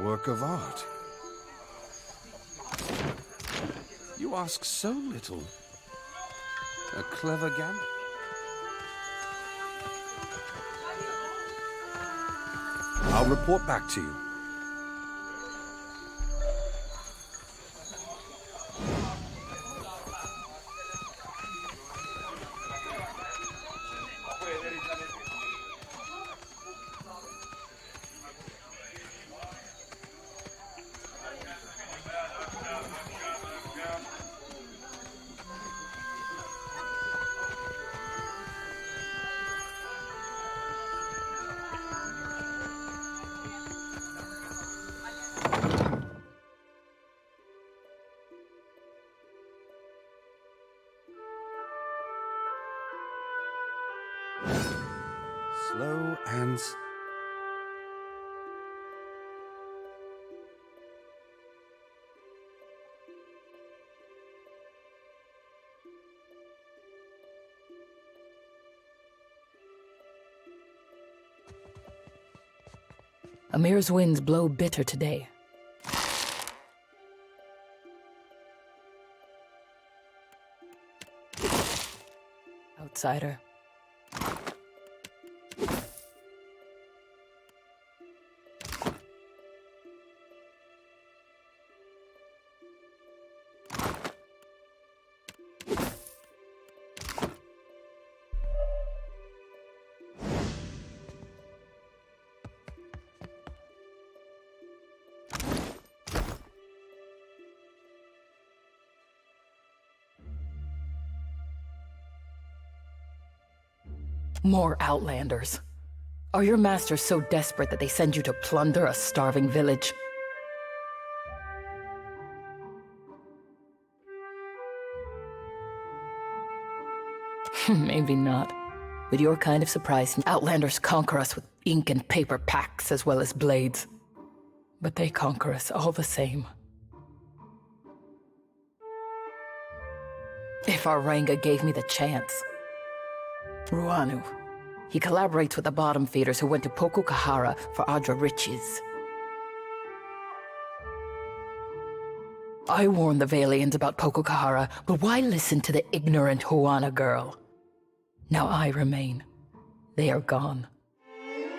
work of art. You ask so little. A clever gambit. I'll report back to you. Slow and... Amir's winds blow bitter today. Outsider. More outlanders. Are your masters so desperate that they send you to plunder a starving village? Maybe not. With your kind of surprise, outlanders conquer us with ink and paper packs as well as blades. But they conquer us all the same. If Aranga gave me the chance. Ruanu. He collaborates with the bottom feeders who went to Pokokahara for Adra riches. I warned the Valians about Pokokahara, but why listen to the ignorant Huana girl? Now I remain. They are gone.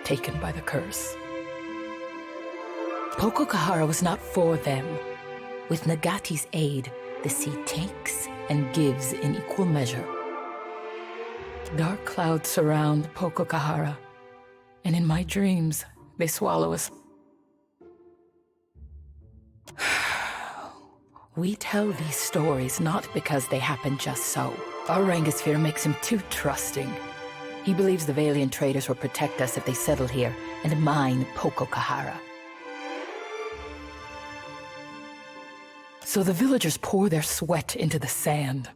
Taken by the curse. Pokokahara was not for them. With Nagati's aid, the sea takes and gives in equal measure. Dark clouds surround Pokokahara, and in my dreams, they swallow us. We tell these stories not because they happen just so. Our Rangosphere makes him too trusting. He believes the Valiant traders will protect us if they settle here and mine Pokokahara. So the villagers pour their sweat into the sand,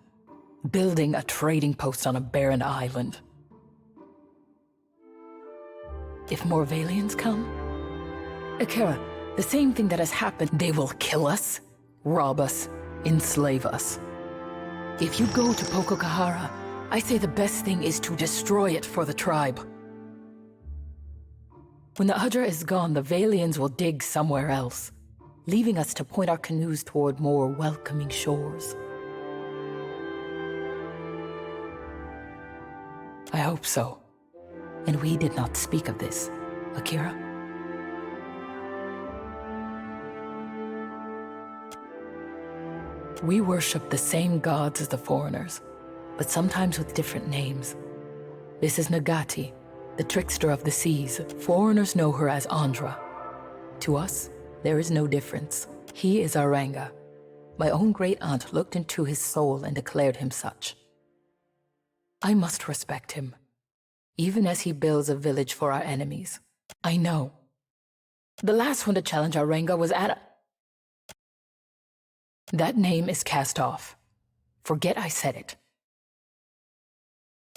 building a trading post on a barren island. If more Valians come, Akira, the same thing that has happened, they will kill us, rob us, enslave us. If you go to Pokokahara, I say the best thing is to destroy it for the tribe. When the Adra is gone, the Valians will dig somewhere else, leaving us to point our canoes toward more welcoming shores. I hope so. And we did not speak of this, Akira. We worship the same gods as the foreigners, but sometimes with different names. This is Nagati, the trickster of the seas. Foreigners know her as Andra. To us, there is no difference. He is Aranga. My own great-aunt looked into his soul and declared him such. I must respect him, even as he builds a village for our enemies. I know. The last one to challenge Aranga was That name is cast off. Forget I said it.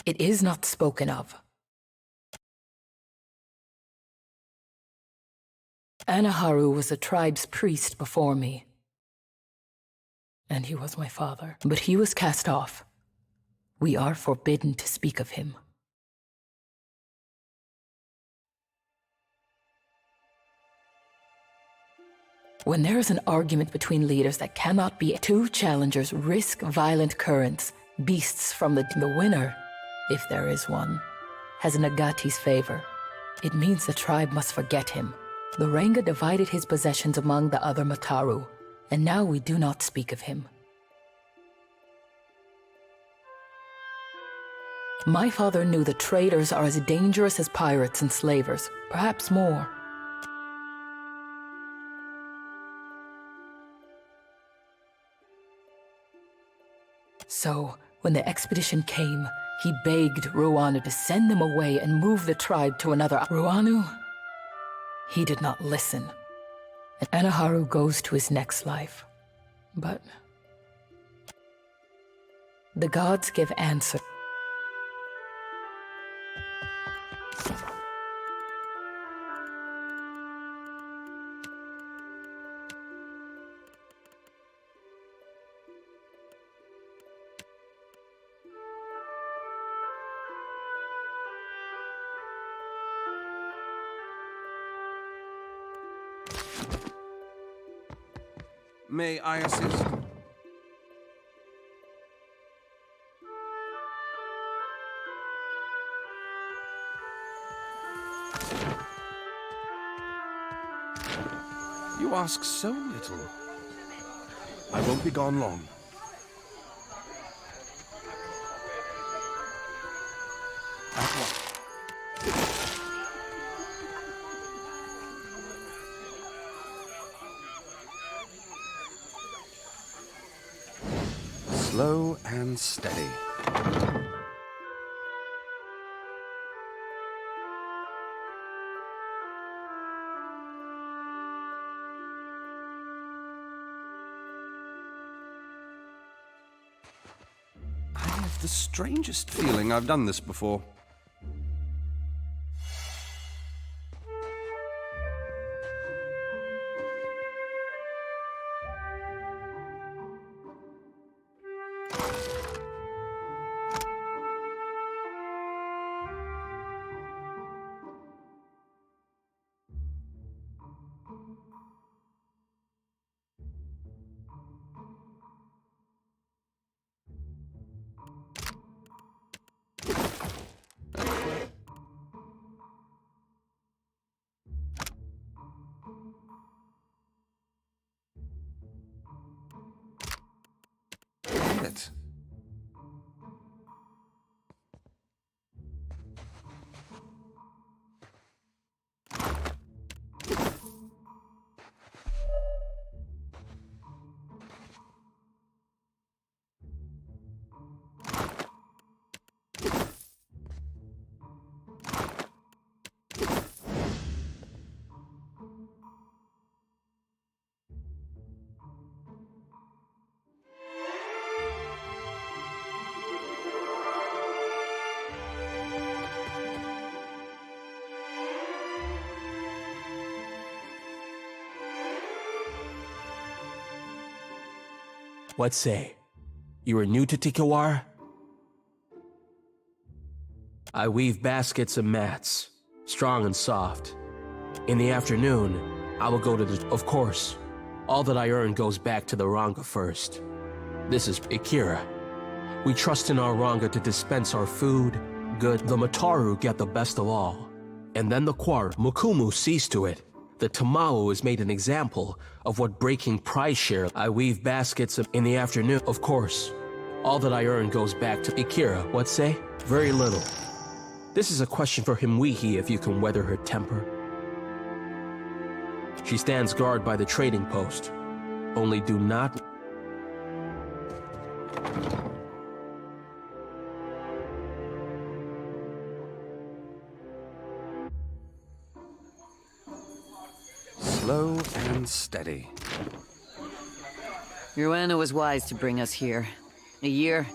It is not spoken of. Anaharu was the tribe's priest before me. And he was my father. But he was cast off. We are forbidden to speak of him. When there is an argument between leaders that cannot be, two challengers risk violent currents, beasts from the winner, if there is one, has Nagati's favor. It means the tribe must forget him. The Ranga divided his possessions among the other Mataru, and now we do not speak of him. My father knew the traders are as dangerous as pirates and slavers, perhaps more. So, when the expedition came, he begged Ruanu to send them away and move the tribe to another. Ruanu, he did not listen. And Anaharu goes to his next life. But the gods give answer. May I assist? You ask so little. I won't be gone long. At once. Slow and steady. I have the strangest feeling I've done this before. It. What say? You are new to Tikawar? I weave baskets and mats, strong and soft. In the afternoon, I will go to the... Of course, all that I earn goes back to the Ranga first. This is Akira. We trust in our Ranga to dispense our food, good. The Mataru get the best of all. And then the Kwar, Mukumu sees to it. The Tamao is made an example of what breaking prize share. I weave baskets in the afternoon. Of course, all that I earn goes back to Akira. What say? Very little. This is a question for Himwihi if you can weather her temper. She stands guard by the trading post. Only do not... Slow and steady. Ruana was wise to bring us here. A year,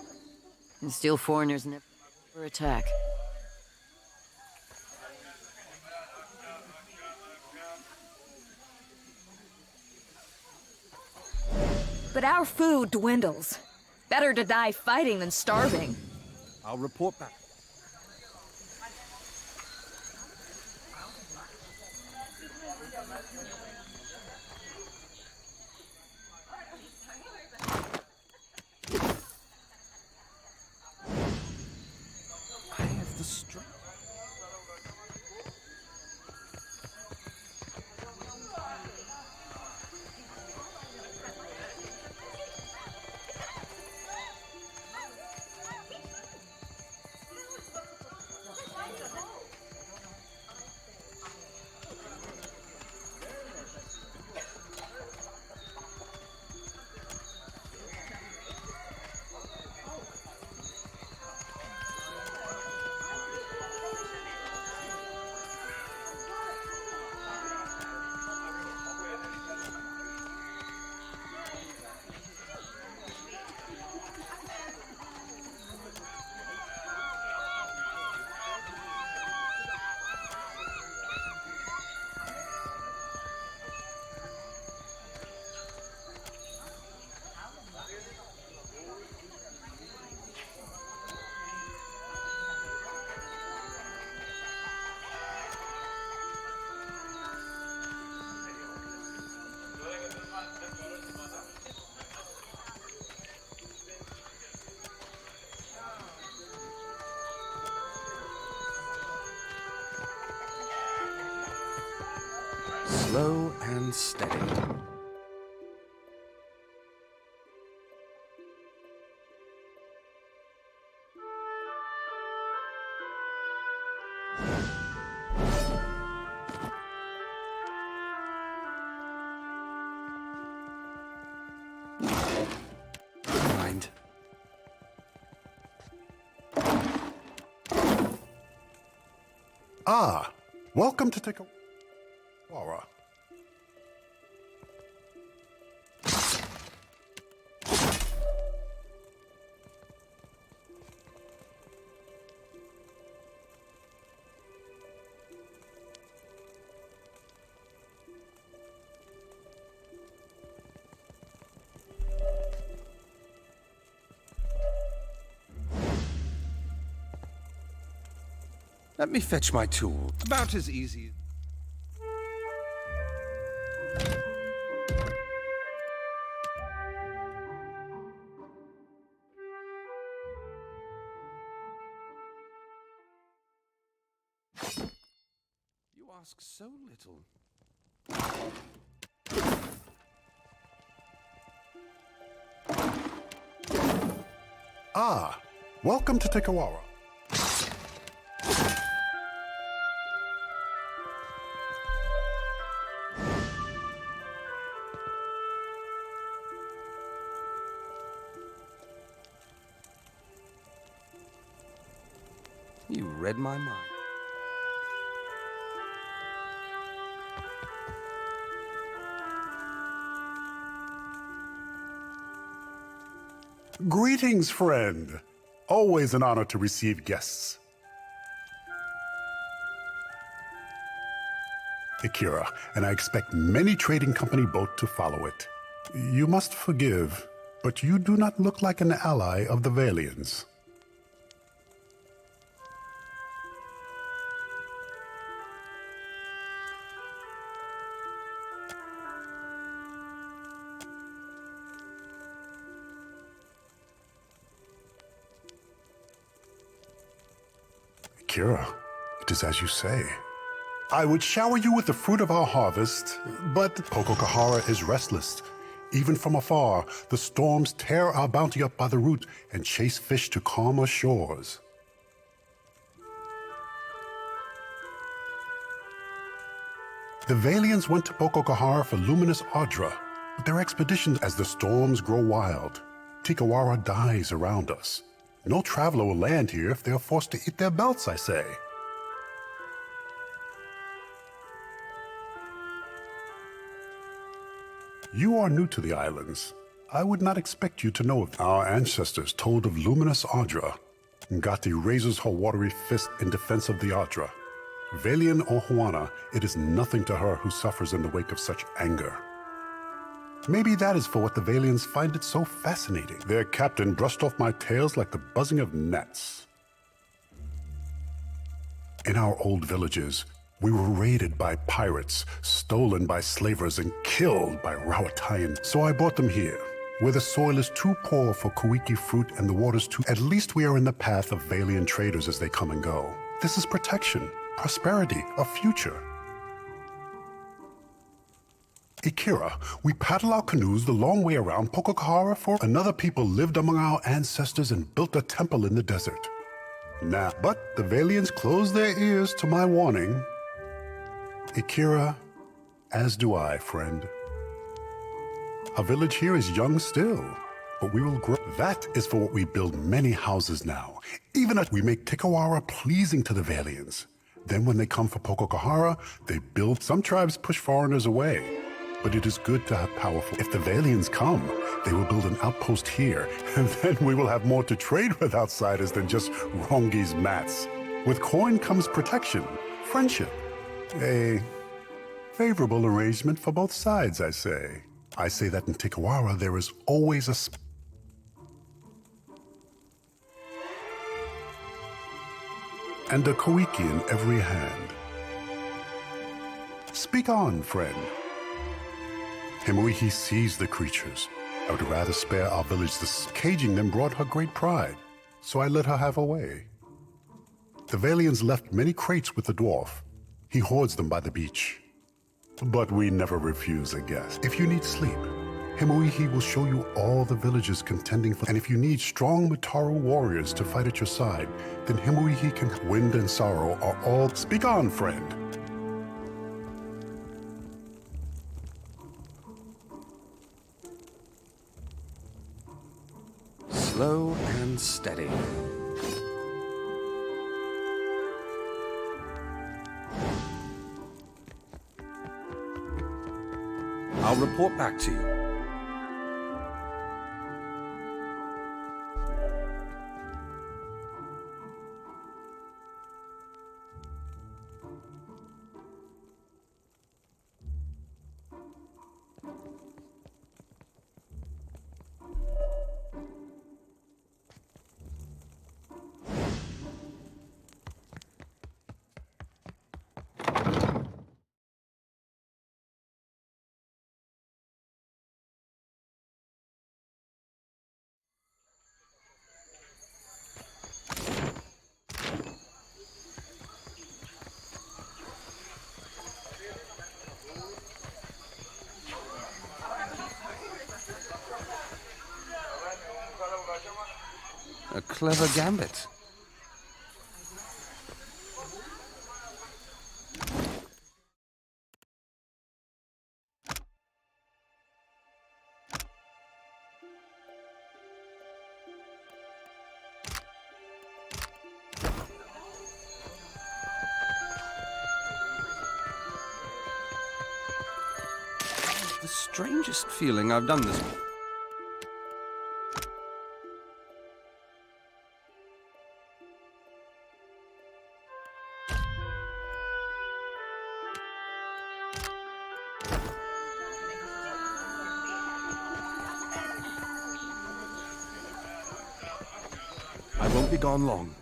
and still foreigners never attack. But our food dwindles. Better to die fighting than starving. I'll report back. Slow and steady. Mind. Ah, welcome to Tikawa. Let me fetch my tool. About as easy. You ask so little. Ah, welcome to Tikawara. You read my mind. Greetings, friend. Always an honor to receive guests. Akira, and I expect many trading company boat to follow it. You must forgive, but you do not look like an ally of the Valians. Akira, it is as you say. I would shower you with the fruit of our harvest, but Pokokahara is restless. Even from afar, the storms tear our bounty up by the root and chase fish to calmer shores. The Valians went to Pokokahara for luminous Audra, but their expedition as the storms grow wild. Tikawara dies around us. No traveler will land here if they are forced to eat their belts, I say. You are new to the islands. I would not expect you to know of our ancestors told of luminous Audra. Ngati raises her watery fist in defense of the Audra. Valian or Huana, it is nothing to her who suffers in the wake of such anger. Maybe that is for what the Valians find it so fascinating. Their captain brushed off my tails like the buzzing of gnats. In our old villages, we were raided by pirates, stolen by slavers, and killed by Rawatayan. So I brought them here, where the soil is too poor for Kuiki fruit and the water's too... At least we are in the path of Valian traders as they come and go. This is protection, prosperity, a future. Akira, we paddle our canoes the long way around Pokokahara for another people lived among our ancestors and built a temple in the desert. Nah, but the Valians closed their ears to my warning. Akira, as do I, friend. Our village here is young still, but we will grow. That is for what we build many houses now. Even as we make Tikawara pleasing to the Valians. Then when they come for Pokokahara, they build. Some tribes push foreigners away. But it is good to have powerful. If the Valians come, they will build an outpost here, and then we will have more to trade with outsiders than just Rongi's mats. With coin comes protection, friendship. A favorable arrangement for both sides, I say. I say that in Tikawara there is always a and a Koiki in every hand. Speak on, friend. Himoihi sees the creatures. I would rather spare our village this caging them brought her great pride, so I let her have her way. The Valians left many crates with the dwarf. He hoards them by the beach. But we never refuse a guest. If you need sleep, Himuihi will show you all the villages contending for. And if you need strong Mataru warriors to fight at your side, then Himuihi can. Wind and sorrow are all. Speak on, friend. Slow and steady. I'll report back to you. A clever gambit. The strangest feeling I've done this. I won't be gone long.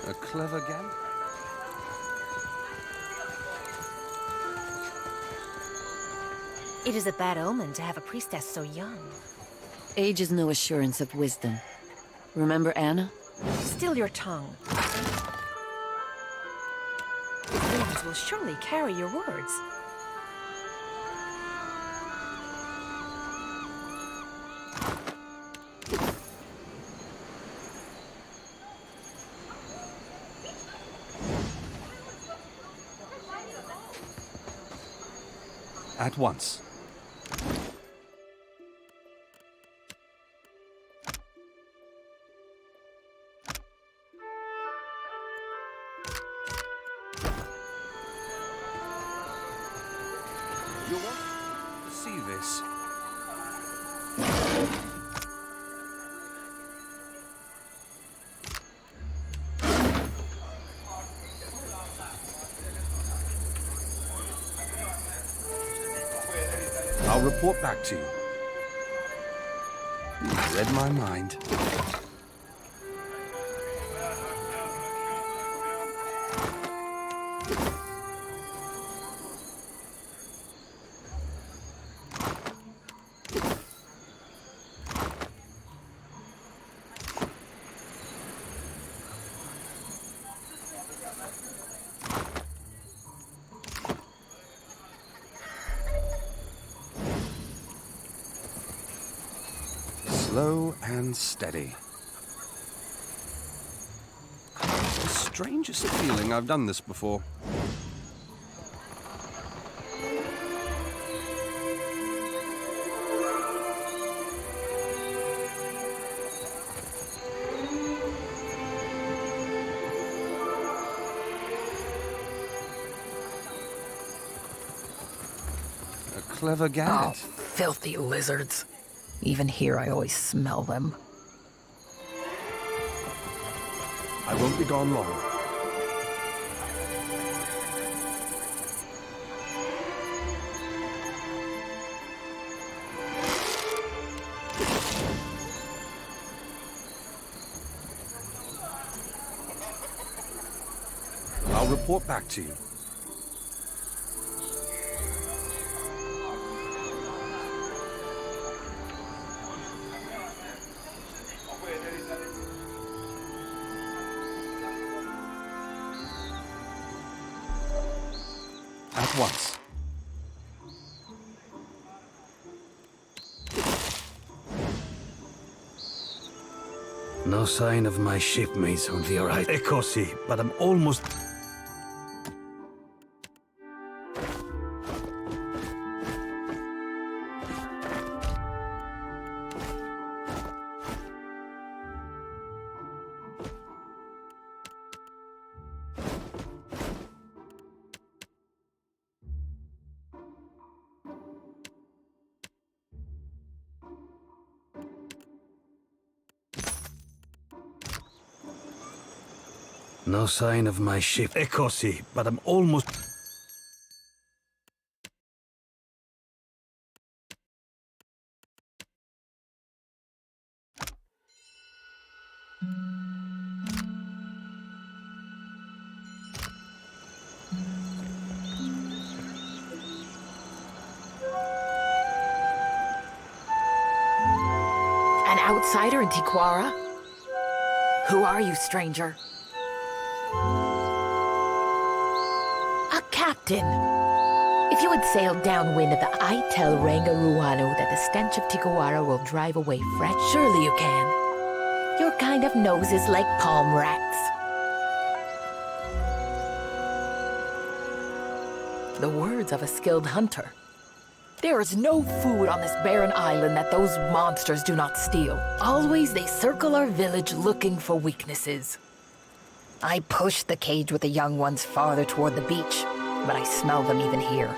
A clever gambit. It is a bad omen to have a priestess so young. Age is no assurance of wisdom. Remember Anna? Still your tongue. Winds will surely carry your words. At once. You want to see this? I'll report back to you. You've read my mind. Slow and steady. It's the strangest feeling I've done this before. A clever Oh, gambit. filthy lizards. Even here, I always smell them. I won't be gone long. I'll report back to you. At once. No sign of my shipmates on the horizon. Ecosi, but I'm almost... No sign of my ship. Ecosi, but I'm almost... An outsider in Tiquara? Who are you, stranger? A captain. If you had sailed downwind of the Itel Rangaruano that the stench of Tiquara will drive away fresh, surely you can. Your kind of nose is like palm rats. The words of a skilled hunter. There is no food on this barren island that those monsters do not steal. Always they circle our village looking for weaknesses. I pushed the cage with the young ones farther toward the beach, but I smell them even here.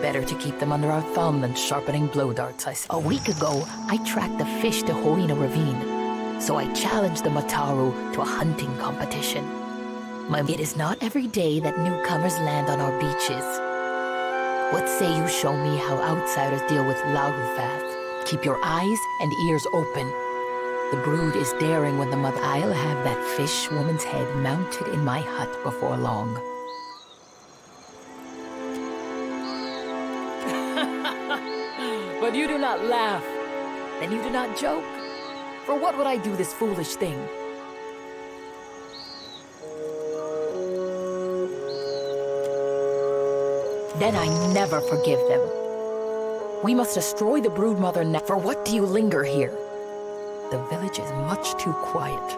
Better to keep them under our thumb than sharpening blow darts, I say. A week ago, I tracked the fish to Hoina Ravine, so I challenged the Mataru to a hunting competition. It is not every day that newcomers land on our beaches. What say you show me how outsiders deal with Lagufath? Keep your eyes and ears open. The brood is daring when the mother... I'll have that fish woman's head mounted in my hut before long. But you do not laugh. Then you do not joke. For what would I do this foolish thing? Then I never forgive them. We must destroy the broodmother now. For what do you linger here? The village is much too quiet.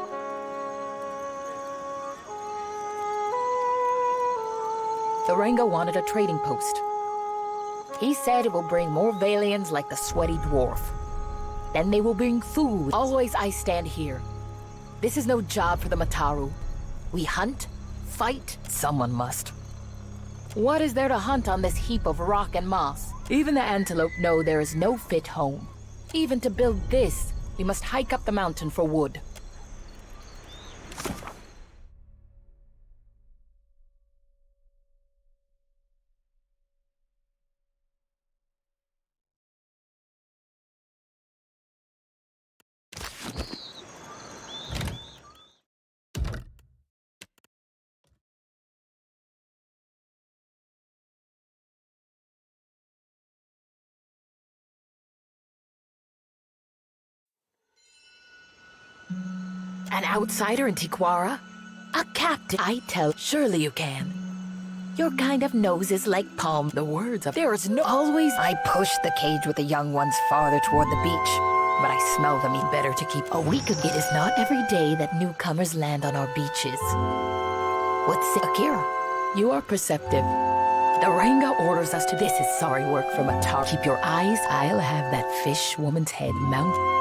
The Ranga wanted a trading post. He said it will bring more Valians like the sweaty dwarf. Then they will bring food. Always I stand here. This is no job for the Mataru. We hunt, fight, someone must. What is there to hunt on this heap of rock and moss? Even the antelope know there is no fit home. Even to build this, we must hike up the mountain for wood. An outsider in Tiquara? A captain? I tell, surely you can. Your kind of nose is like palm. The words of... There is no... Always... I pushed the cage with the young ones farther toward the beach, but I smell them. Better to keep a week of... It is not every day that newcomers land on our beaches. What's it? Akira, you are perceptive. The Ranga orders us to... This is sorry work from a tar. Keep your eyes... I'll have that fish woman's head mounted.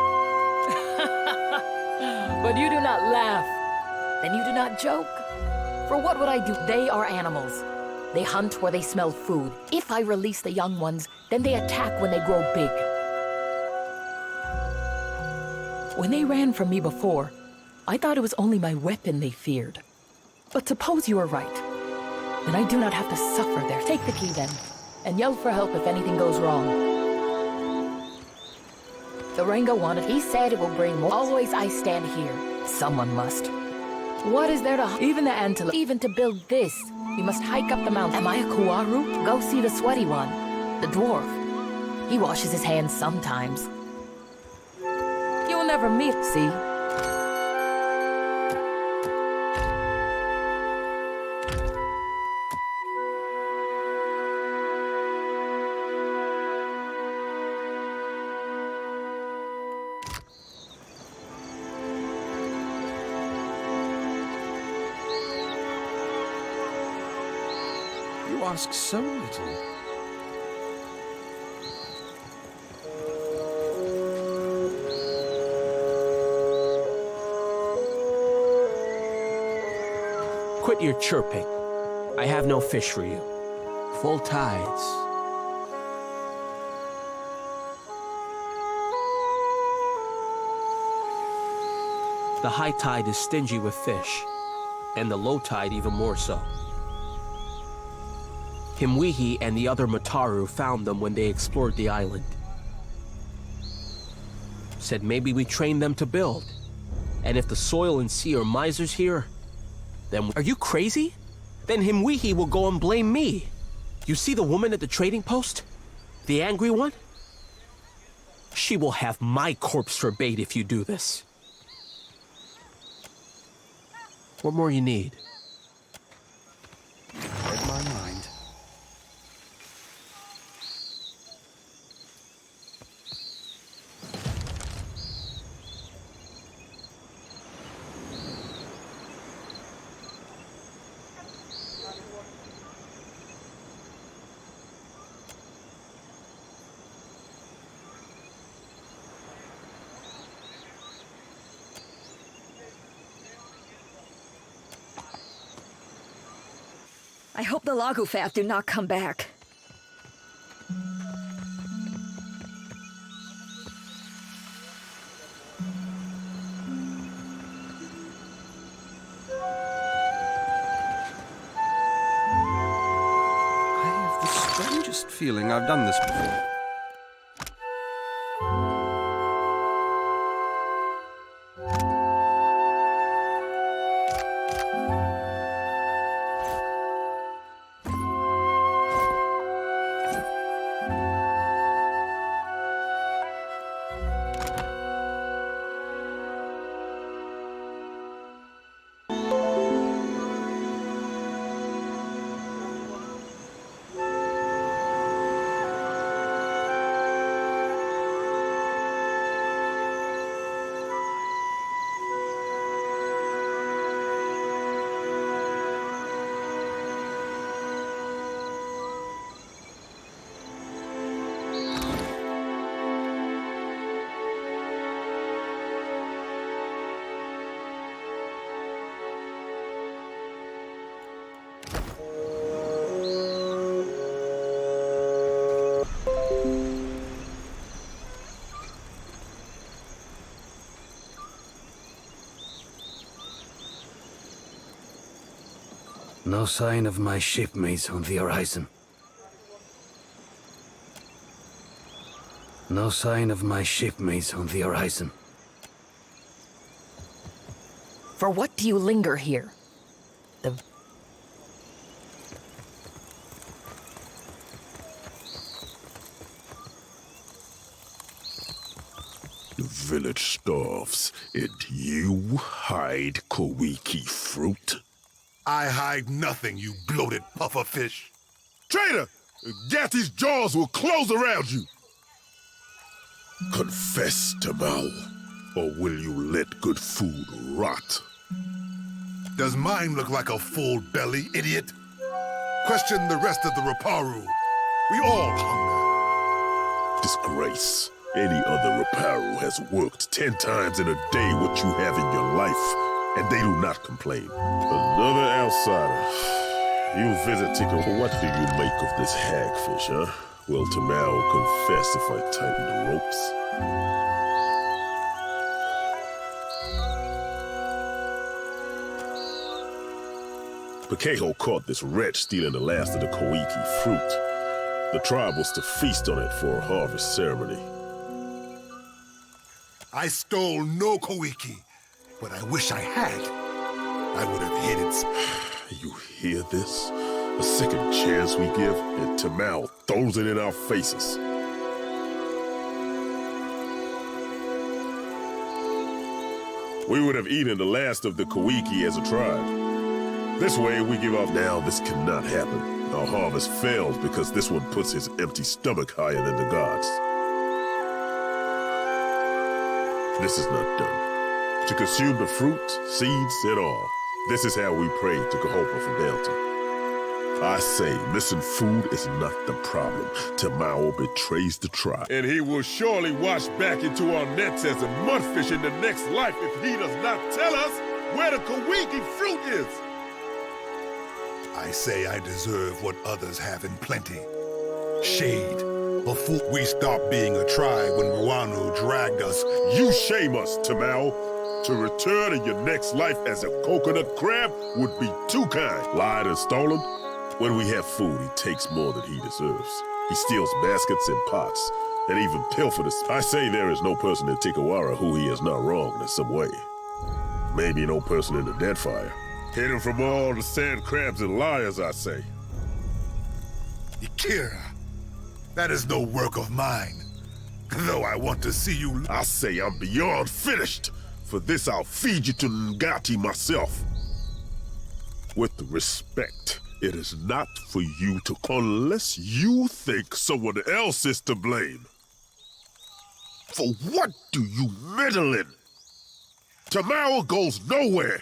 But you do not laugh. Then you do not joke. For what would I do? They are animals. They hunt where they smell food. If I release the young ones, then they attack when they grow big. When they ran from me before, I thought it was only my weapon they feared. But suppose you are right. then I do not have to suffer there. Take the key then, and yell for help if anything goes wrong. The Rango wanted, he said it will bring more. Always I stand here. Someone must. What is there to, even the antelope, even to build this, you must hike up the mountain. Am I a Kuaru? Go see the sweaty one, the dwarf. He washes his hands sometimes. You'll never meet, see? You ask so little. Quit your chirping. I have no fish for you. Full tides. The high tide is stingy with fish, and the low tide even more so. Himwihi and the other Mataru found them when they explored the island. Said maybe we train them to build. And if the soil and sea are misers here, then are you crazy? Then Himwihi will go and blame me. You see the woman at the trading post? The angry one? She will have my corpse for bait if you do this. What more you need? Read my mind. I hope the Lagufath do not come back. I have the strangest feeling I've done this before. No sign of my shipmates on the horizon. No sign of my shipmates on the horizon. For what do you linger here? The village starves, and you hide Kowiki fruit? I hide nothing, you bloated pufferfish. Traitor! Gatty's jaws will close around you. Confess, Tamal, or will you let good food rot? Does mine look like a full belly, idiot? Question the rest of the Raparu. We all hunger. Disgrace. Any other Raparu has worked 10 times in a day what you have in your life, and they do not complain. Another outsider. You visit Tiko. What do you make of this hagfish, huh? Will Tamal confess if I tighten the ropes? Pakeho caught this wretch stealing the last of the Koiki fruit. The tribe was to feast on it for a harvest ceremony. I stole no Koiki, but I wish I had. I would have hid it. You hear this? A second chance we give, and Tamao throws it in our faces. We would have eaten the last of the Koiki as a tribe. This way, we give up. Now, this cannot happen. Our harvest fails because this one puts his empty stomach higher than the gods. This is not done. To consume the fruit, seeds, and all. This is how we pray to Jehovah for bounty. I say, missing food is not the problem. Tamao betrays the tribe. And he will surely wash back into our nets as a mudfish in the next life if he does not tell us where the Koiki fruit is. I say I deserve what others have in plenty. Shade. Before we stopped being a tribe when Ruano dragged us. You shame us, Tamao. To return in your next life as a coconut crab would be too kind. Lied and stolen? When we have food, he takes more than he deserves. He steals baskets and pots, and even pilfers. I say there is no person in Tikawara who he has not wronged in some way. Maybe no person in the dead fire. Hidden from all the sand crabs and liars, I say. Ikira, that is no work of mine. Though I want to see you... I say I'm beyond finished. For this, I'll feed you to Ngati myself. With respect. It is not for you to, unless you think someone else is to blame. For what do you meddle in? Tamao goes nowhere.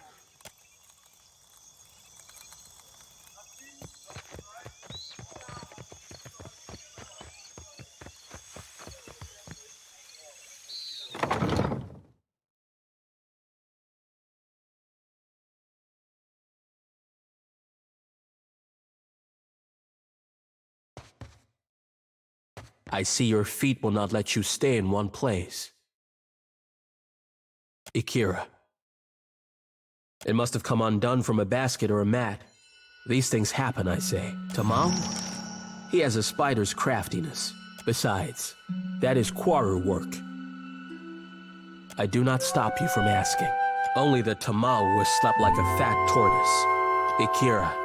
I see your feet will not let you stay in one place. Ikira. It must have come undone from a basket or a mat. These things happen, I say. Tamao? He has a spider's craftiness. Besides, that is quarter work. I do not stop you from asking. Only that Tamao was slept like a fat tortoise. Ikira.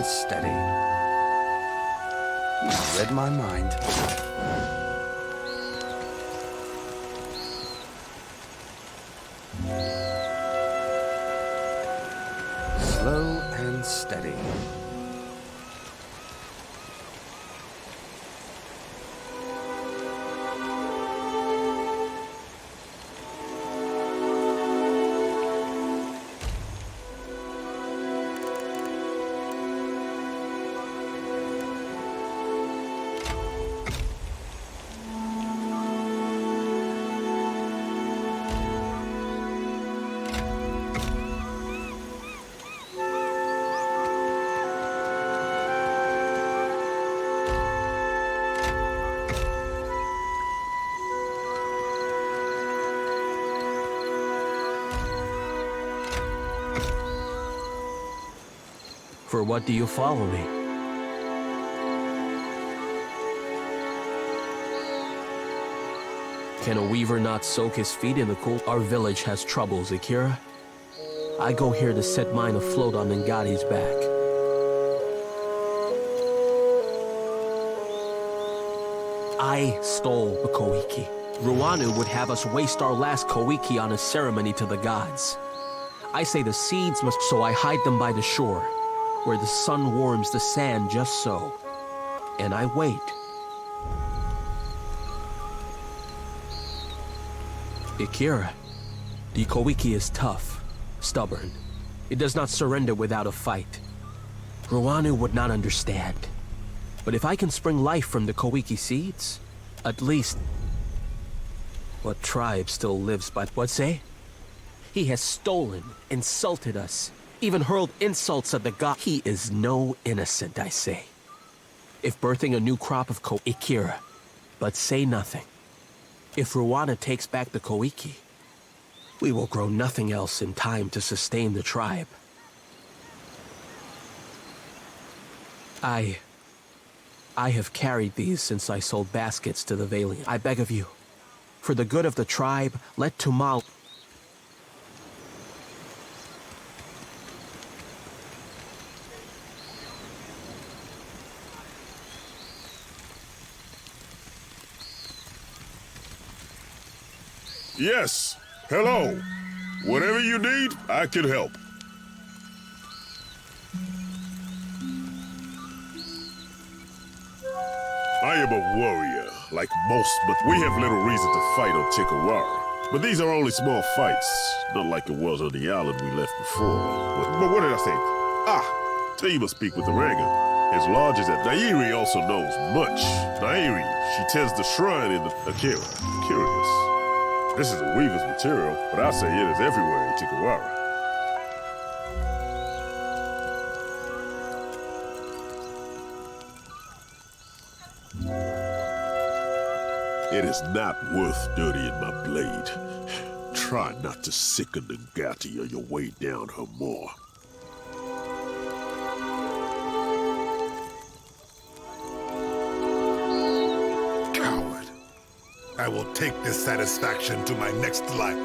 Steady. You read my mind. Slow and steady. For what do you follow me? Can a weaver not soak his feet in the cool? Our village has troubles, Akira. I go here to set mine afloat on Ngati's back. I stole the Koiki. Ruanu would have us waste our last Koiki on a ceremony to the gods. I say the seeds must, so I hide them by the shore, where the sun warms the sand just so. And I wait. Akira, the Koiki is tough, stubborn. It does not surrender without a fight. Ruanu would not understand. But if I can spring life from the Koiki seeds, at least... What tribe still lives by... What say? He has stolen, insulted us, even hurled insults at the god. He is no innocent, I say. If birthing a new crop of Ikira, but say nothing. If Rwanda takes back the Koiki, we will grow nothing else in time to sustain the tribe. I have carried these since I sold baskets to the Valiant. I beg of you, for the good of the tribe, let Tumal... Yes. Hello. Whatever you need, I can help. I am a warrior, like most, but we have little reason to fight on Tikawara. But these are only small fights, not like it was on the island we left before. But what did I say? Ah, tell you must speak with the Ranga. His lodge is at Nairi also knows much. Nairi, she tends the shrine in the Akira. Curious. This is a weaver's material, but I say it is everywhere in Tikawara. It is not worth dirtying my blade. Try not to sicken Nagati on your way down her maw. Coward. I will take this satisfaction to my next life.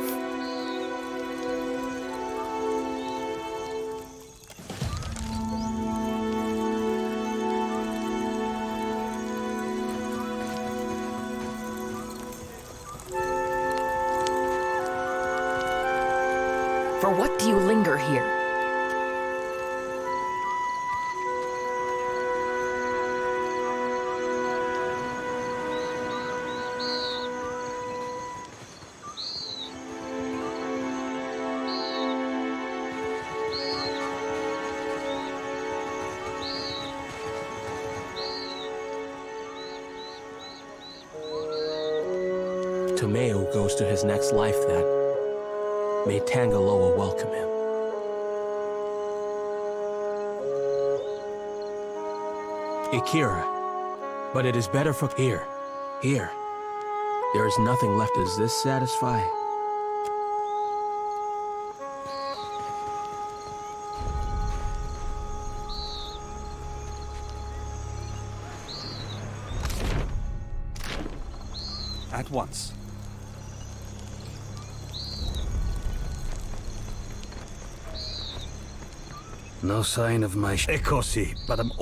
For what do you linger here? Tomeo goes to his next life that may Tangaloa welcome him. Ikira, but it is better for here. There is nothing left. Does this satisfy? At once. No sign of my Ekosi, but I'm...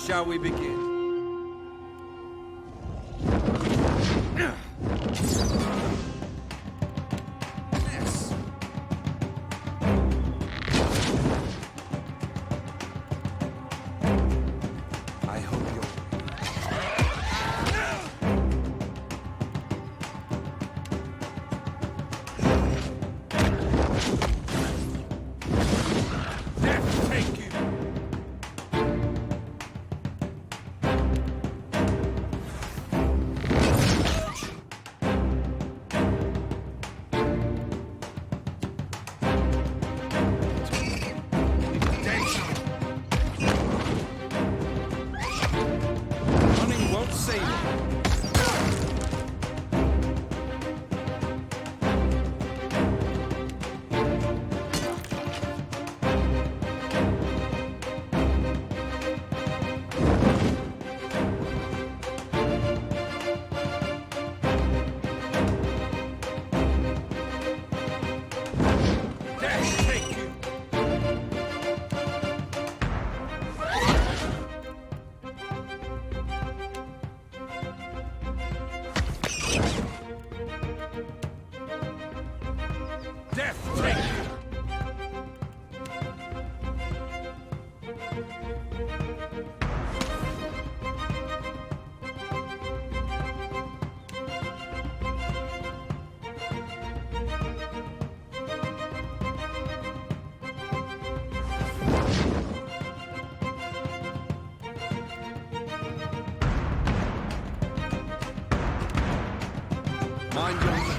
Shall we begin? Yes. I hope you're... Death take you! Running won't save it. Death take you! Death take you! Mind your language.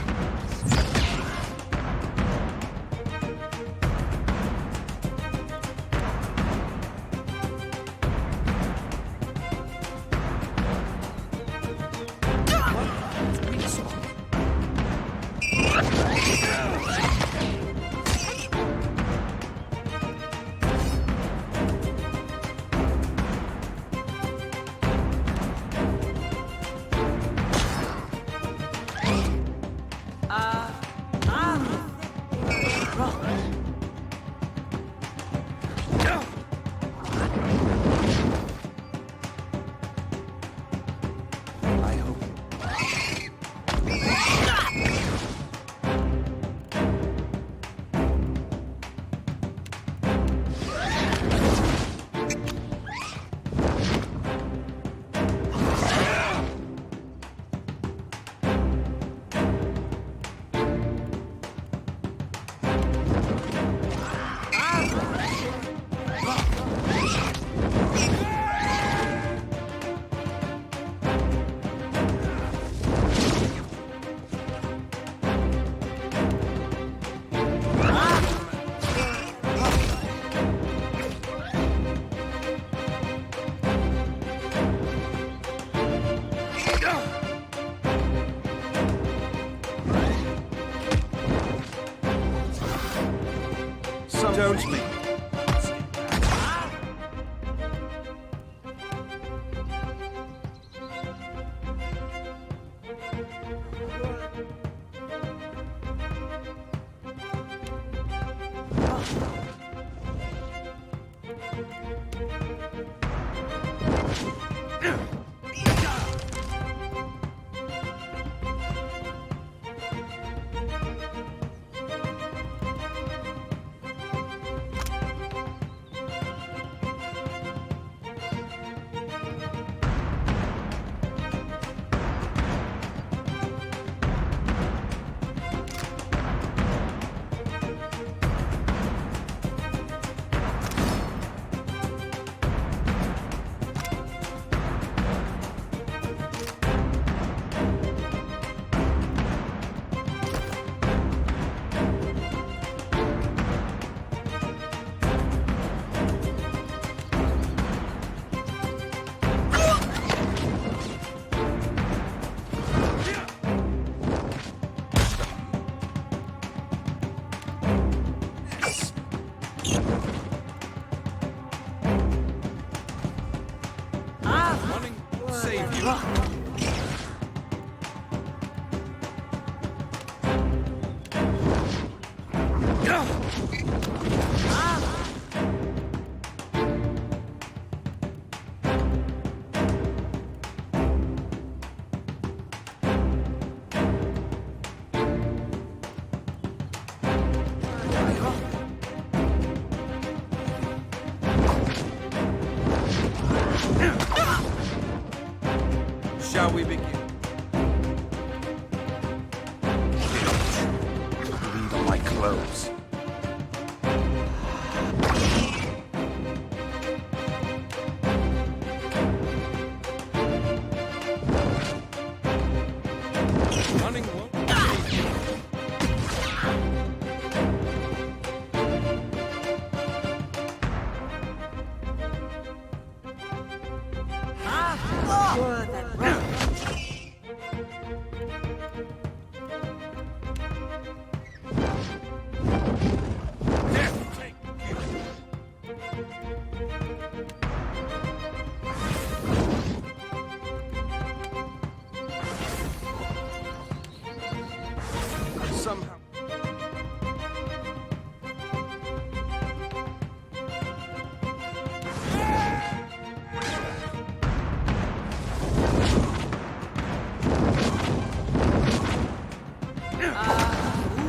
I hope. Don't me. clothes. Running won't. Somehow.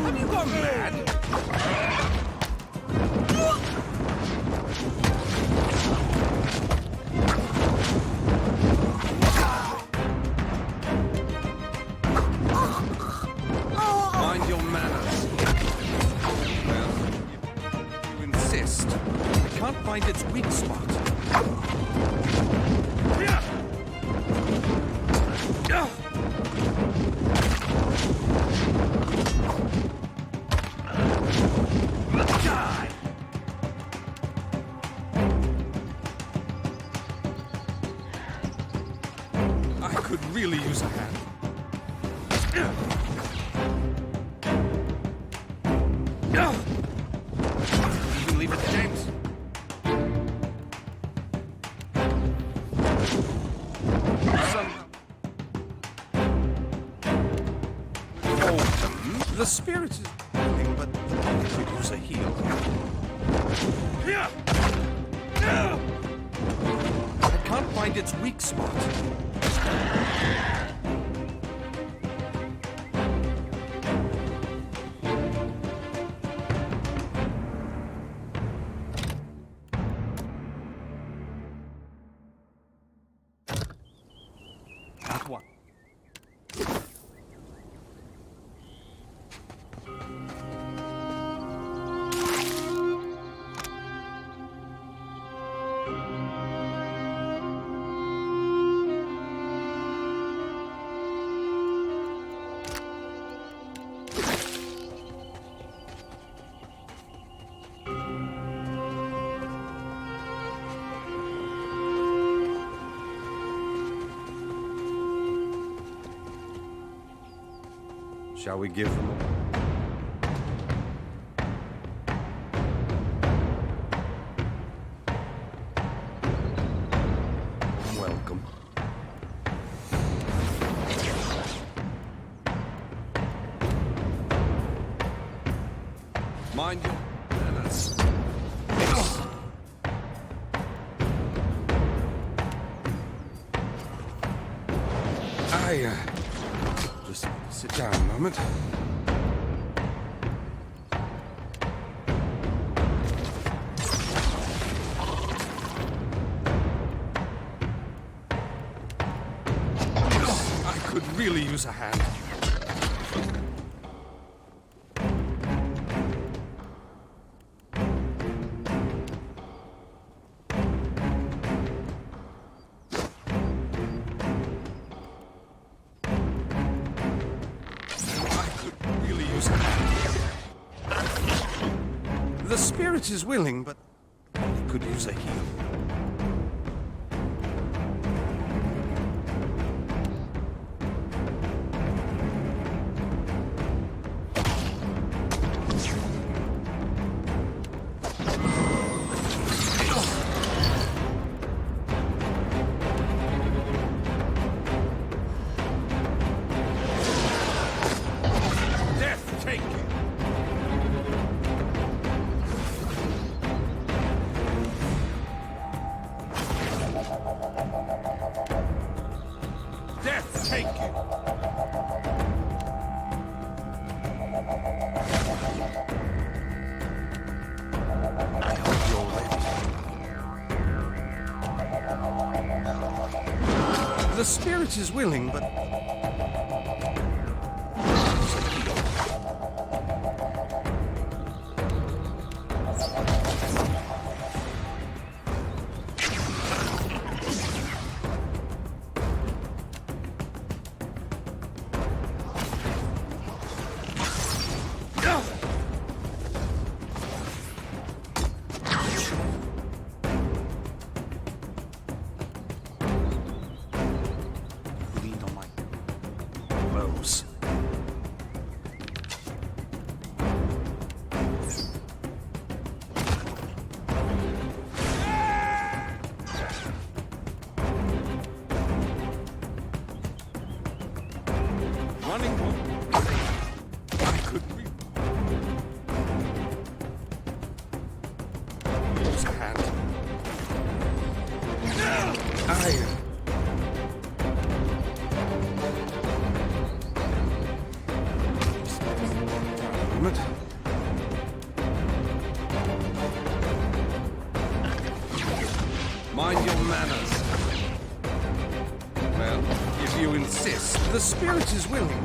Have you gone mad? Mind your manners. Well, you insist. I can't find its weak spot. Die! I could really use a hand. You can leave it to James. The spirit is willing, but the body could use a heal. I can't find its weak spot. That one. Shall we give them welcome? Mind your manners. Just sit down a moment. I could really use a hand. The spirit is willing, but it could use a heal. Death take you! Death take you! I hope you're ready. The spirit is willing, but moment. Mind your manners. Well, if you insist, the spirit is willing.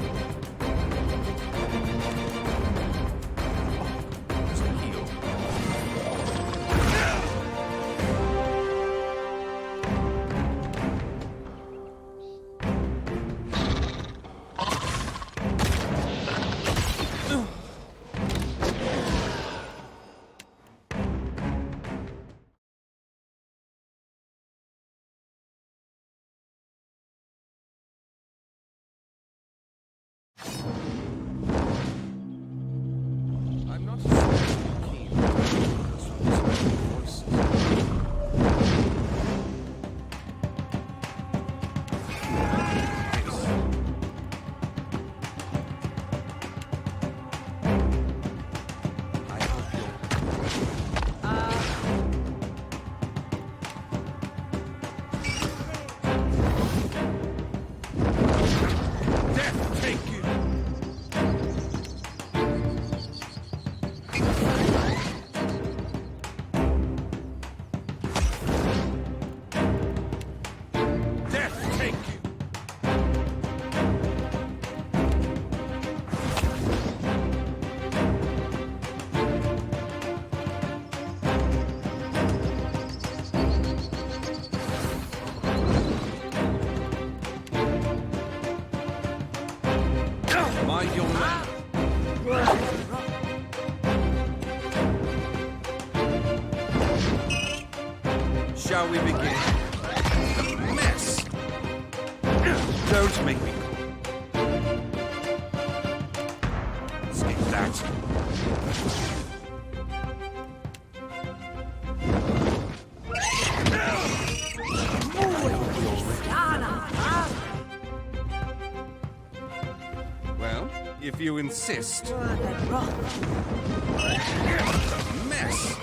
I'm not keen on voices. I hope you'll... Death take you! Death take you! Mind your man. Shall we begin? Mess! Don't make me go. Skip that. Well, if you insist. Mess!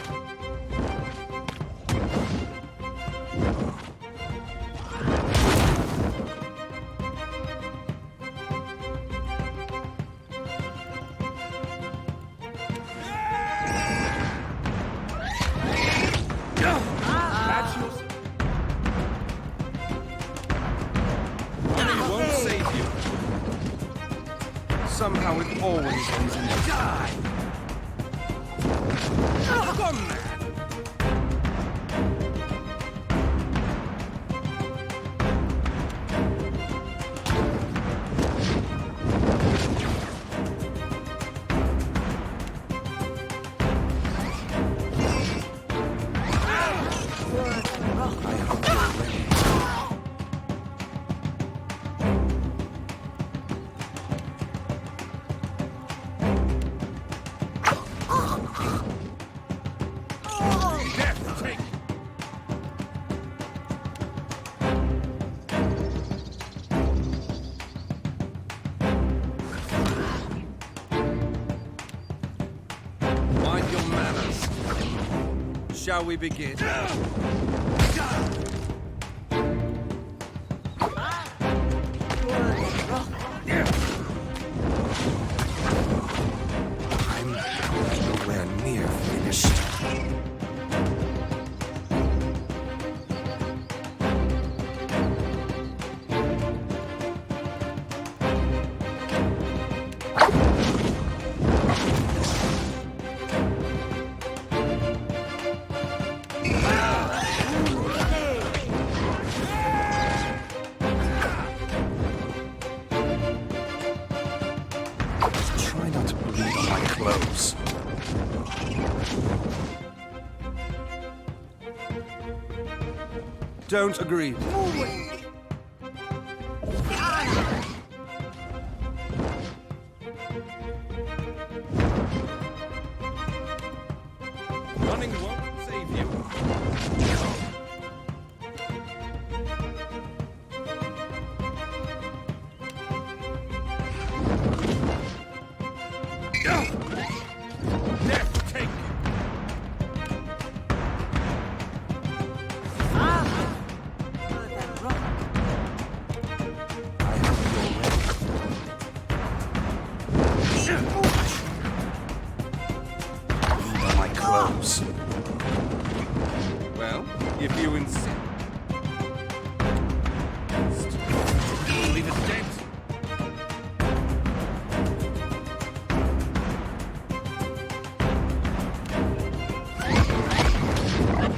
Money won't save you. Somehow it always ends in die. Come there. Death take. Mind your manners. Shall we begin? I'm nowhere near finished. Try not to bleed on my clothes. Don't agree. Running won't save you. Death take you. close. Well, if you insist. Leave it dead.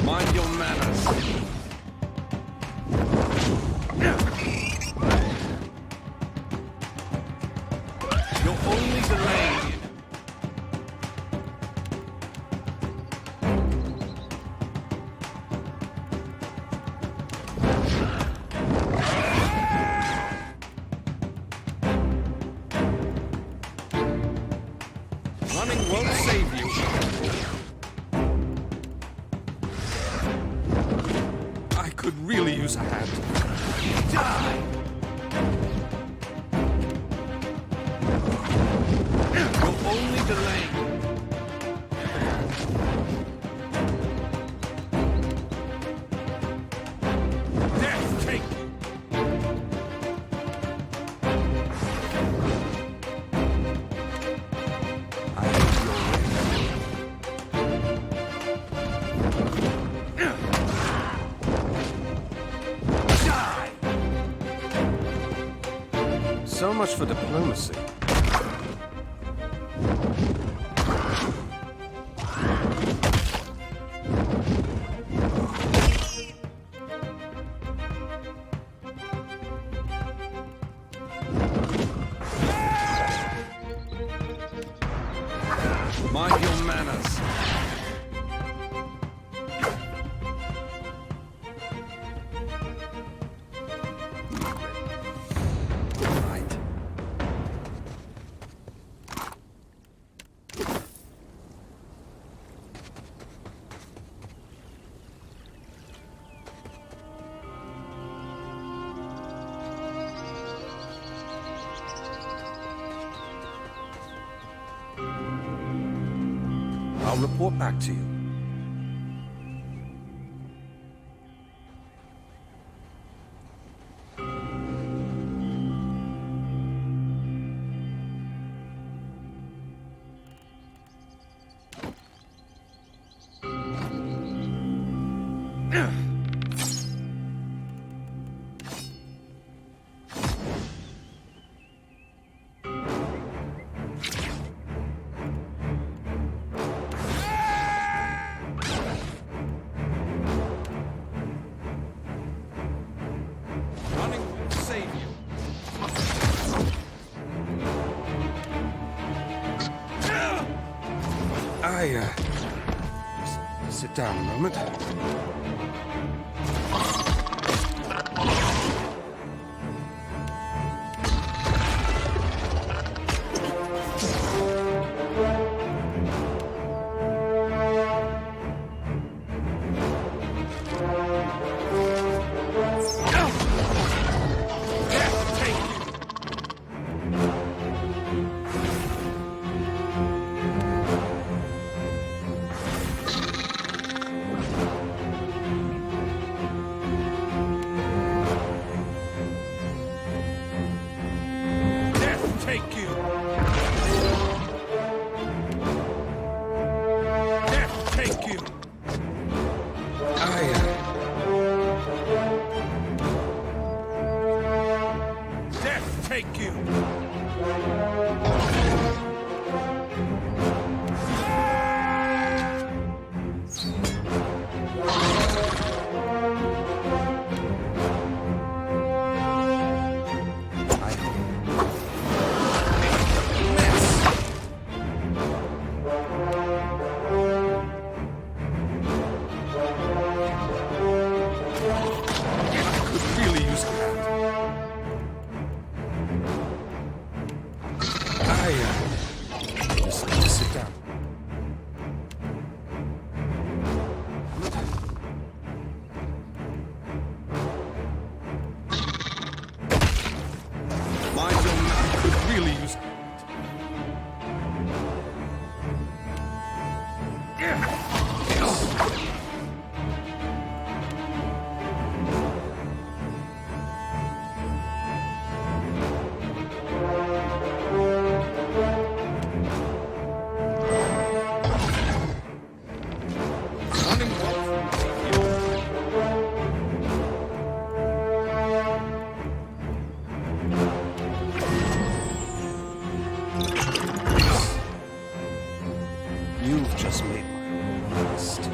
Mind your manners. You're only delaying it. Running won't save you. I could really use a hand. Die! You're only delaying. Death take! I hope you're ready. Die! So much for diplomacy. Mind your manners. Right. I'll report back to you. Running will save you. Sit down a moment. just made my list.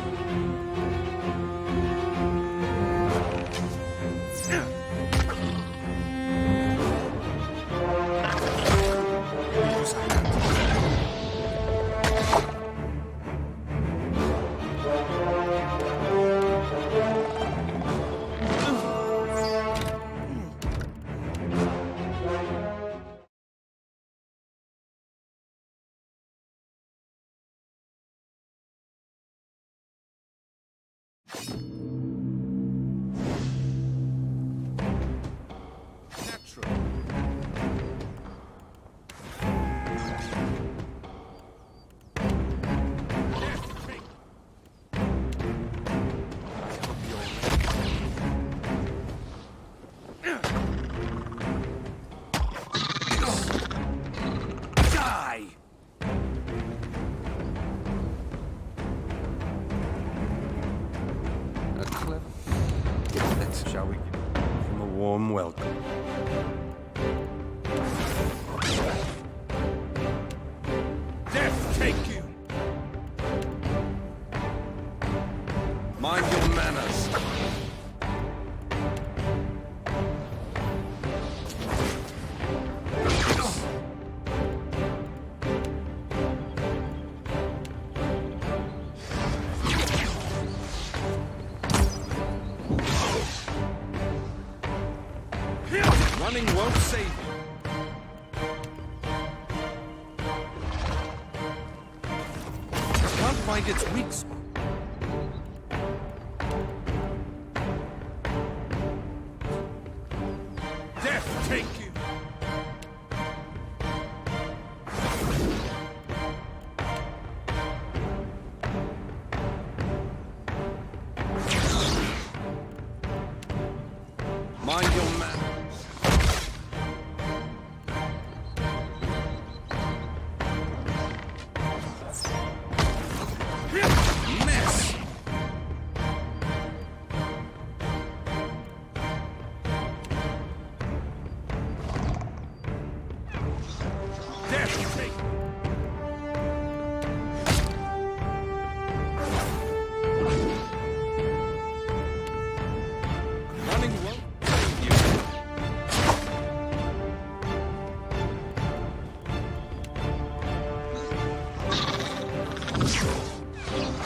Shall we give him a warm welcome? Death take you! Mind your manners. Running won't save you. Can't find its weak spot. Death take you. Mind your manners.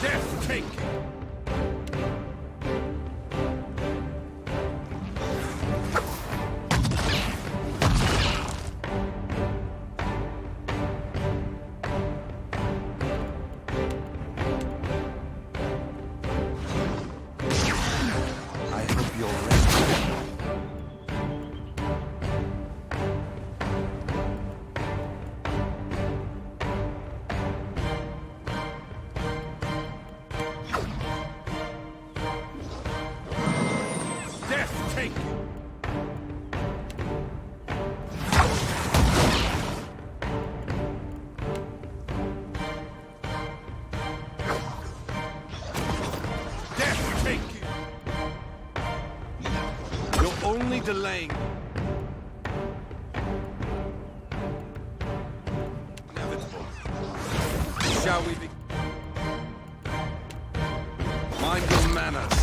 Death take you! I hope you're ready. Take you. Death take you. You're only delaying. Inevitable. Shall we be? Mind your manners.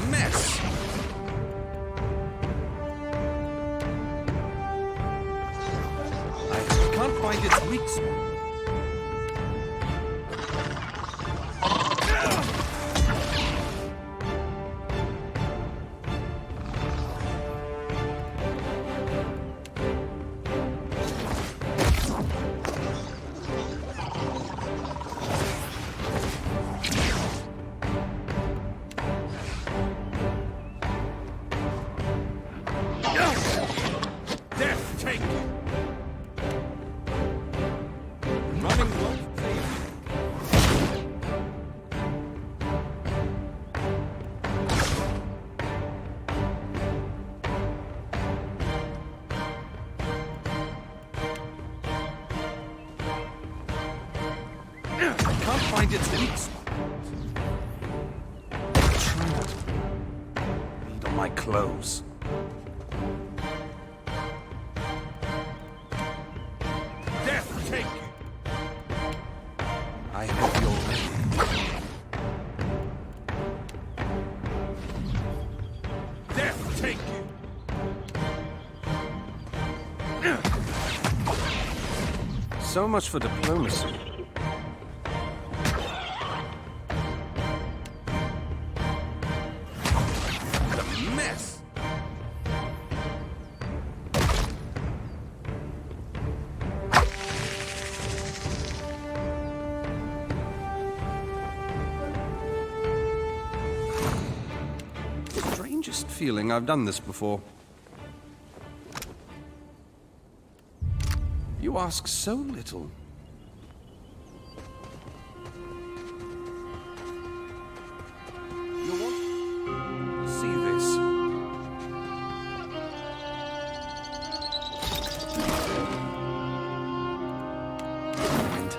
Mess. I can't find its weak spot. Can't find its weak spot. my clothes. Death take you! I hope you're ready. Death take you! So much for diplomacy. The mess! Strangest feeling I've done this before. You ask so little. You want to see this? Mind.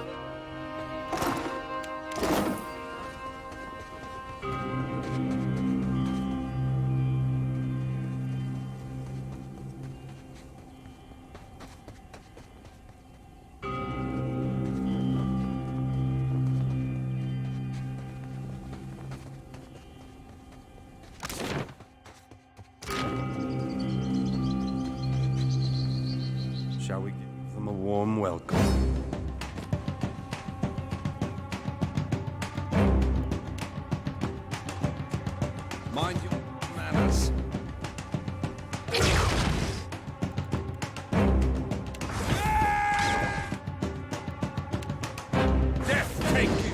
Shall we give them a warm welcome? Mind your manners. Death take you!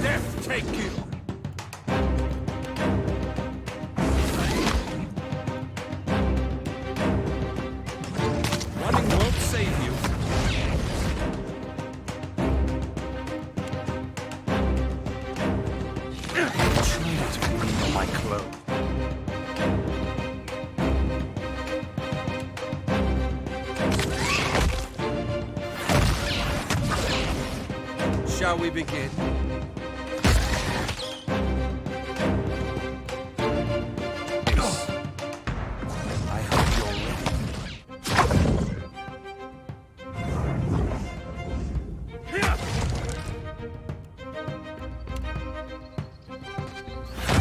Death take you! Running won't save you. Try to breathe on my clothes. Shall we begin? I hope you're ready.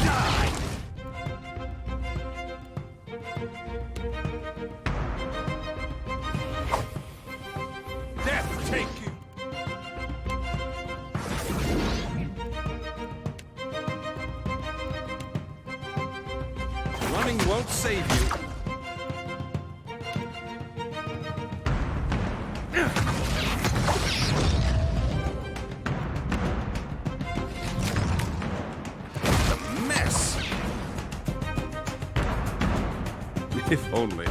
Die! Death take you! Running won't save you. The mess. If only.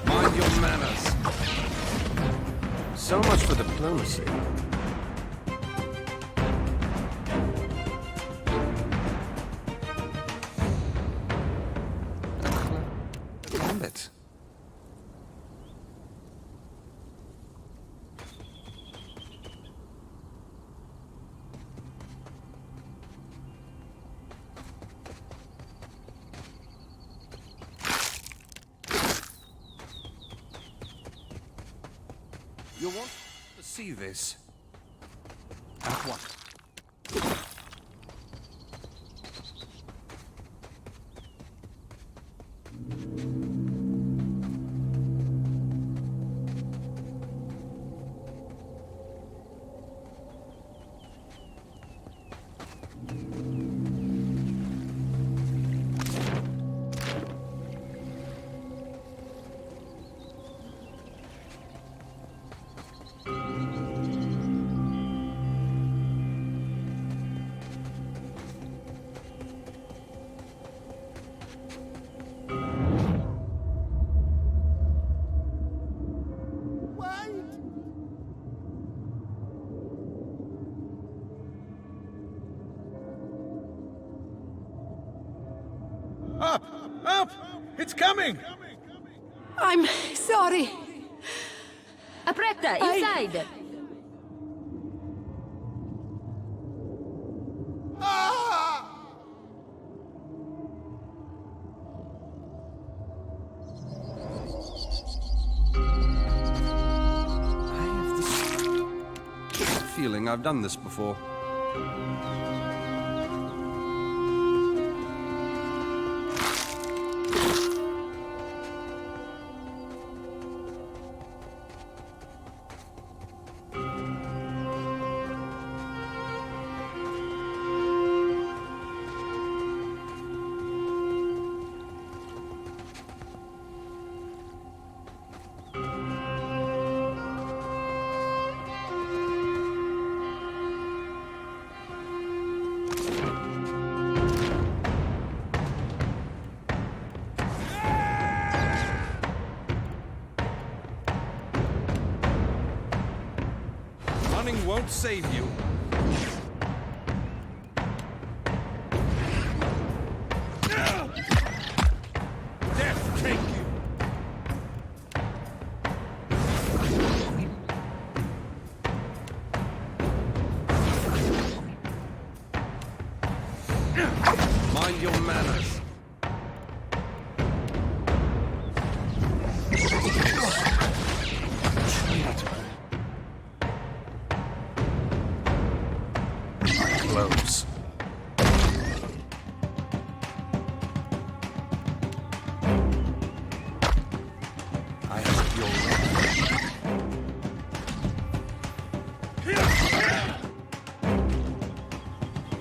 Mind your manners. So much for diplomacy. Damn it. You want to see this? At what? It's coming! I'm sorry. Apretta, inside! Feeling I've done this before. Running won't save you. Death take you. Mind your manners. Close. I hope you're right.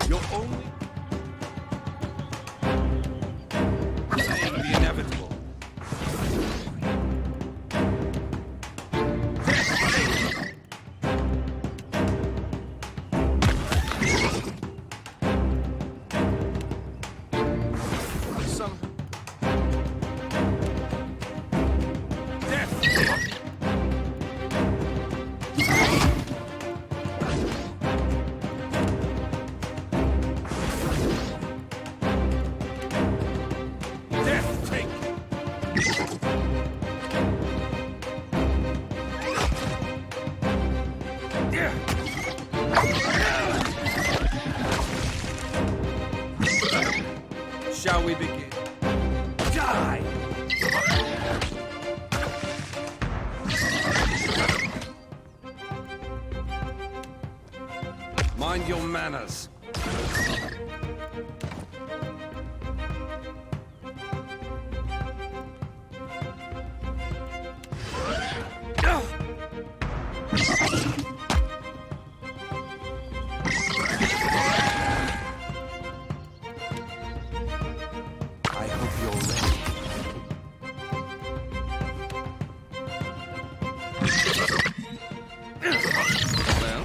You're only saying the inevitable. Some death. Death take. Shall we begin? Die! Mind your manners. I hope you're ready. Well?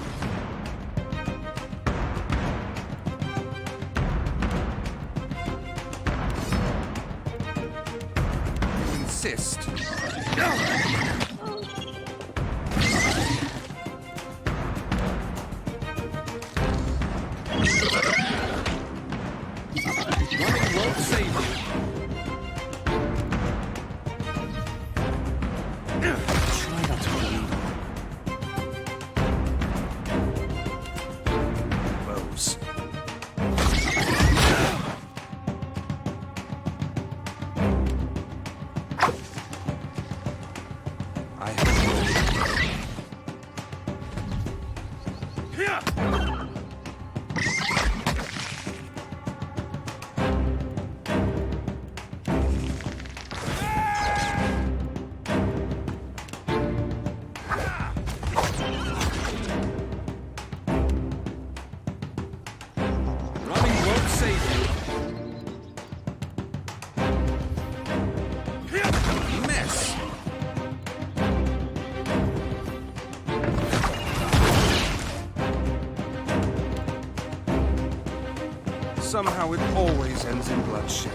You insist. Running won't save you. Try not to bleed. Rose. I have running won't save you. Mess. Somehow it always ends in bloodshed.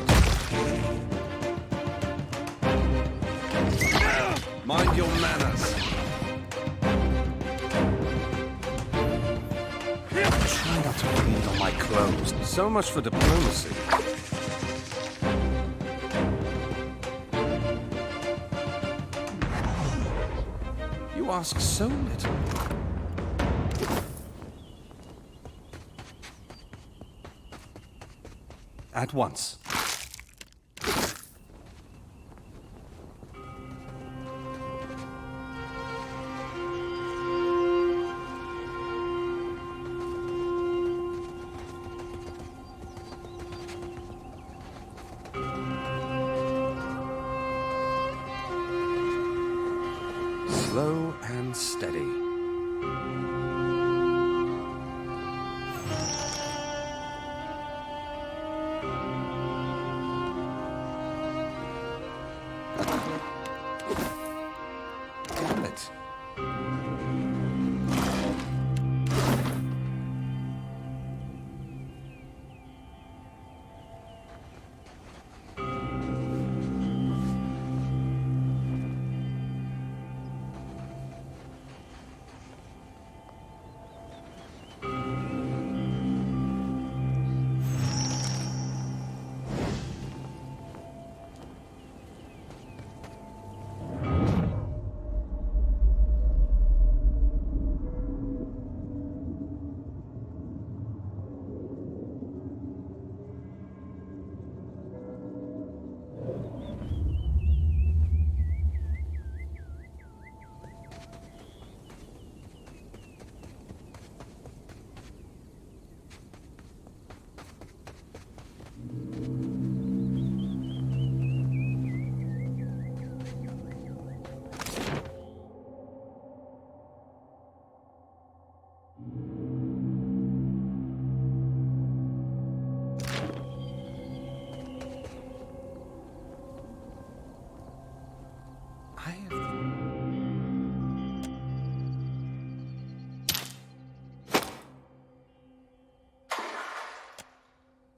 Mind your manners. Try not to bleed on my clothes. So much for diplomacy. You ask so little. At once. Slow and steady. It.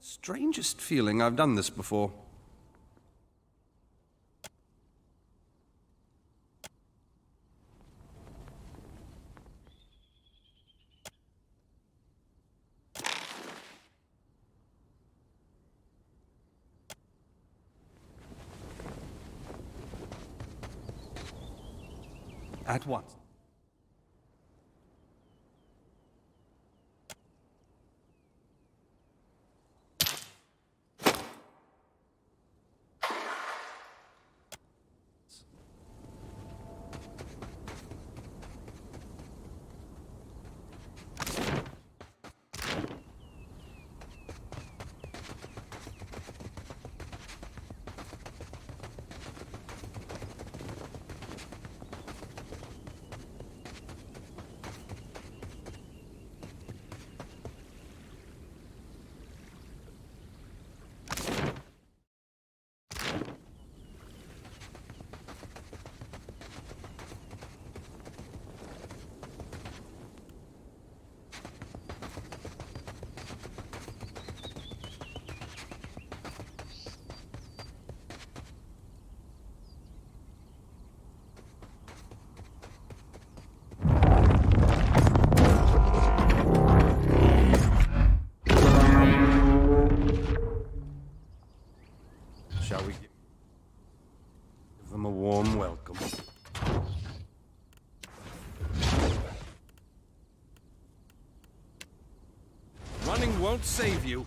Strangest feeling I've done this before. At once. Shall we give them a warm welcome? Running won't save you.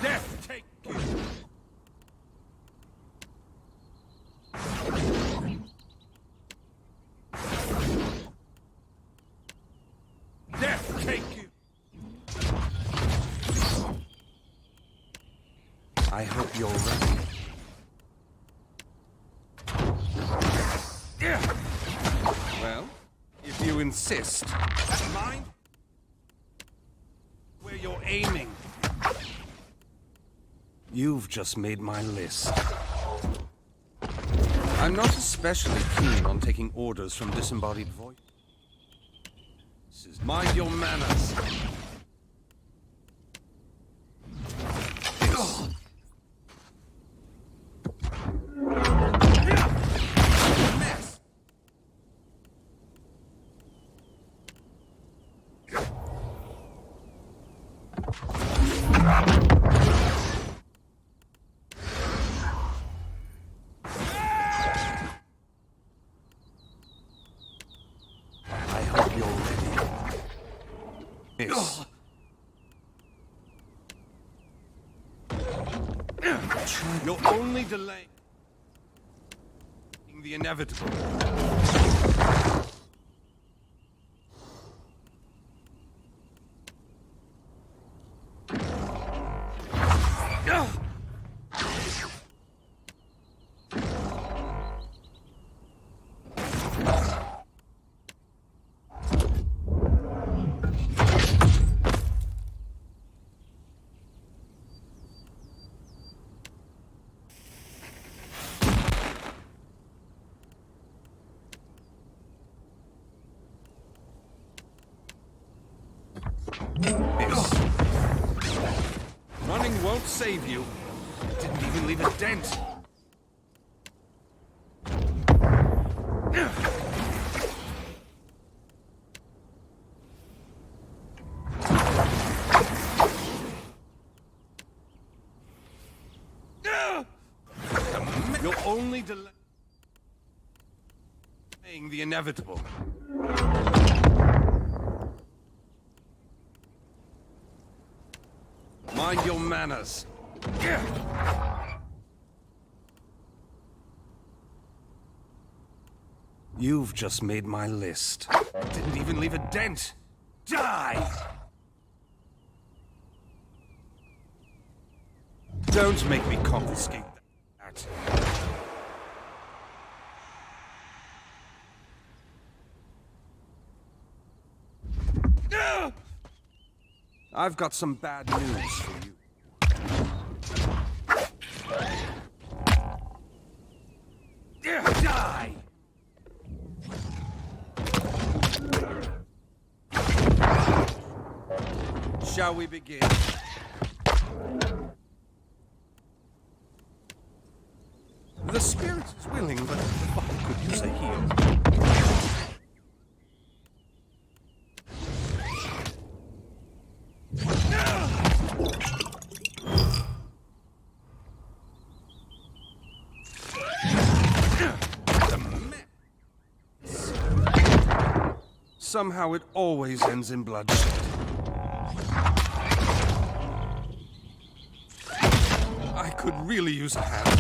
Death take you. Death take you. I hope you're ready. Well, if you insist. That mine? Where you're aiming. You've just made my list. I'm not especially keen on taking orders from disembodied voices. Mind your manners. Mess. You're only delaying the inevitable. Running won't save you. Didn't even leave a dent. You're only delaying the inevitable. Mind your manners. You've just made my list. Didn't even leave a dent. Die! Don't make me confiscate that. I've got some bad news for you. Die! Shall we begin? The spirit is willing, but the body could use a heal. Somehow it always ends in bloodshed. I could really use a hand.